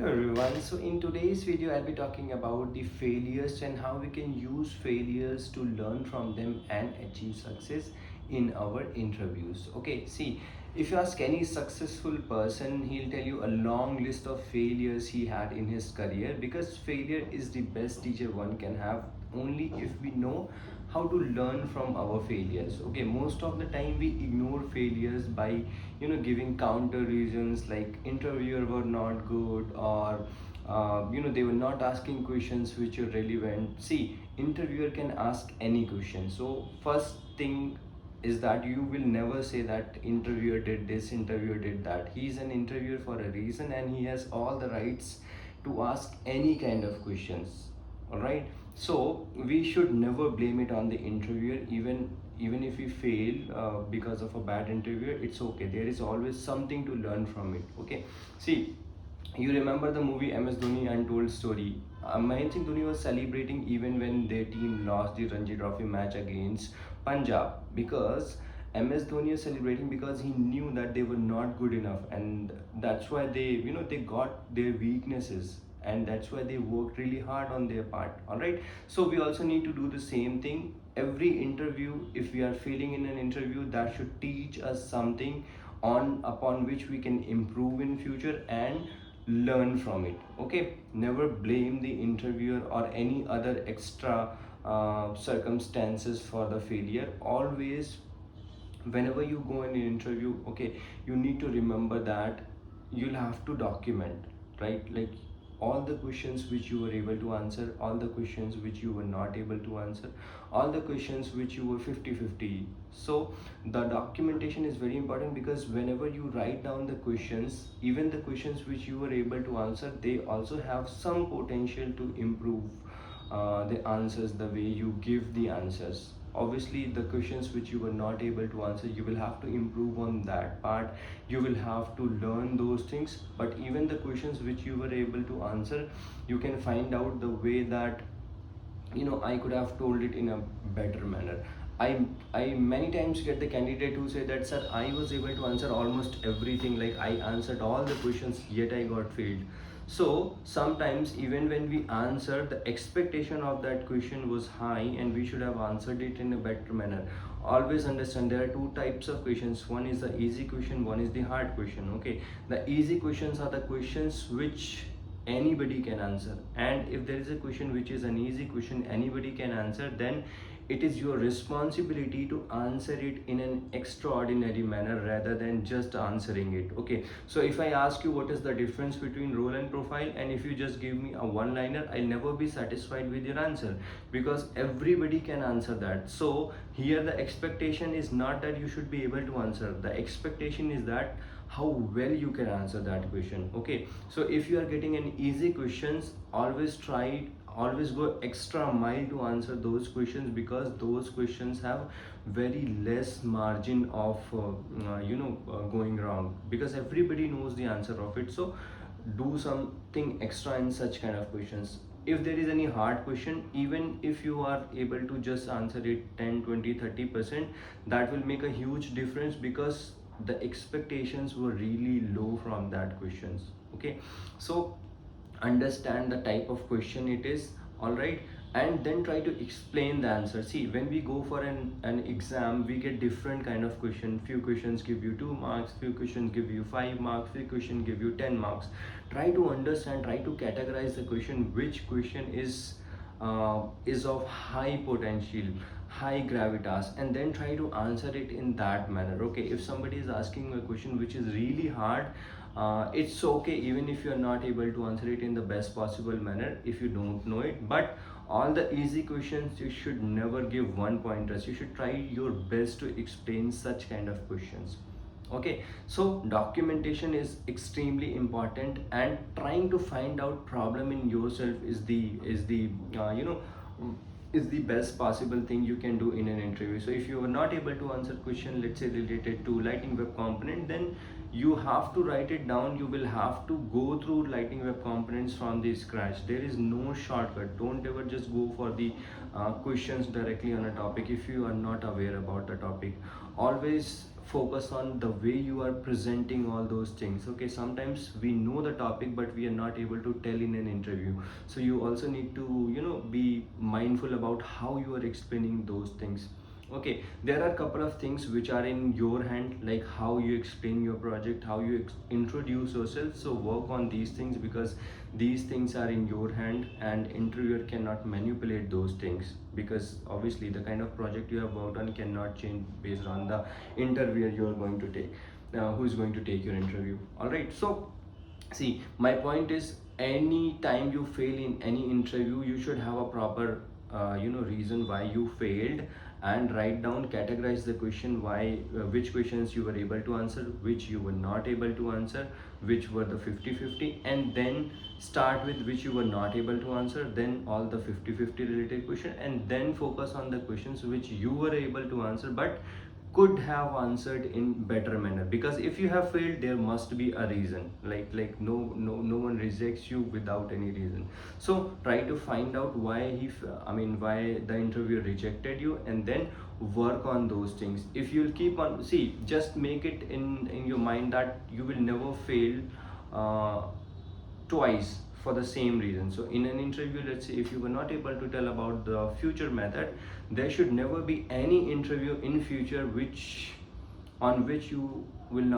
Hello everyone. So in today's video, I'll be talking about the failures and how we can use failures to learn from them and achieve success in our interviews. Okay, see, if you ask any successful person, he'll tell you a long list of failures he had in his career, because failure is the best teacher one can have only if we know how to learn from our failures. Okay, most of the time we ignore failures by giving counter reasons like interviewer were not good, or they were not asking questions which are relevant. See, interviewer can ask any question, so first thing is that you will never say that interviewer did this, interviewer did that. He is an interviewer for a reason and he has all the rights to ask any kind of questions. All right, so we should never blame it on the interviewer. Even if we fail because of a bad interviewer, it's okay, there is always something to learn from it. Okay, see, you remember the movie MS Dhoni Untold Story? Mahendra Singh Dhoni was celebrating even when their team lost the Ranji Trophy match against Punjab, because MS Dhoni is celebrating because he knew that they were not good enough, and that's why they got their weaknesses, and that's why they worked really hard on their part. All right, so we also need to do the same thing. Every interview, if we are failing in an interview, that should teach us something on upon which we can improve in future and learn from it. Okay, never blame the interviewer or any other extra circumstances for the failure. Always, whenever you go in an interview, okay, you need to remember that you'll have to document, right? Like, all the questions which you were able to answer, all the questions which you were not able to answer, all the questions which you were 50-50. So the documentation is very important, because whenever you write down the questions, even the questions which you were able to answer, they also have some potential to improve the answers, the way you give the answers. Obviously, the questions which you were not able to answer, you will have to improve on that part. You will have to learn those things. But even the questions which you were able to answer, you can find out the way that I could have told it in a better manner. I many times get the candidate who say that, sir, I was able to answer almost everything, like I answered all the questions, yet I got failed. So sometimes, even when we answer, the expectation of that question was high and we should have answered it in a better manner. Always understand, there are two types of questions. One is the easy question, one is the hard question. Okay, the easy questions are the questions which anybody can answer, and if there is a question which is an easy question anybody can answer, then it is your responsibility to answer it in an extraordinary manner rather than just answering it. Okay, so if I ask you what is the difference between role and profile, and if you just give me a one liner, I'll never be satisfied with your answer, because everybody can answer that. So here the expectation is not that you should be able to answer, the expectation is that how well you can answer that question. Okay, so if you are getting an easy questions, always go extra mile to answer those questions, because those questions have very less margin of going wrong, because everybody knows the answer of it. So do something extra in such kind of questions. If there is any hard question, even if you are able to just answer it 10, 20, 30%, that will make a huge difference, because the expectations were really low from that questions. Okay, so understand the type of question it is. All right, and then try to explain the answer. See, when we go for an exam, we get different kind of question. Few questions give you 2 marks, few questions give you 5 marks, few questions give you 10 marks. Try to understand, try to categorize the question, which question is of high potential, high gravitas, and then try to answer it in that manner. Okay, if somebody is asking a question which is really hard, it's okay even if you're not able to answer it in the best possible manner if you don't know it. But all the easy questions, you should never give one pointers, you should try your best to explain such kind of questions. Okay, so documentation is extremely important, and trying to find out problem in yourself uh, you know is the best possible thing you can do in an interview. So if you are not able to answer question, let's say related to lighting web component, then you have to write it down. You will have to go through lighting web components from the scratch. There is no shortcut. Don't ever just go for the questions directly on a topic if you are not aware about the topic. Always focus on the way you are presenting all those things. Okay, sometimes we know the topic but we are not able to tell in an interview, so you also need to be mindful about how you are explaining those things. Okay, there are a couple of things which are in your hand, like how you explain your project, how you introduce yourself. So work on these things, because these things are in your hand and interviewer cannot manipulate those things, because obviously the kind of project you have worked on cannot change based on the interviewer you are going to take, who is going to take your interview. All right, so see, my point is, any time you fail in any interview, you should have a proper reason why you failed, and write down, categorize the question, why, which questions you were able to answer, which you were not able to answer, which were the 50-50, and then start with which you were not able to answer, then all the 50-50 related question, and then focus on the questions which you were able to answer but could have answered in better manner. Because if you have failed, there must be a reason. Like no one rejects you without any reason. So try to find out why why the interviewer rejected you, and then work on those things. If you'll keep on, see, just make it in your mind that you will never fail uh, twice for the same reason. So in an interview, let's say if you were not able to tell about the future method, there should never be any interview in future which on which you will not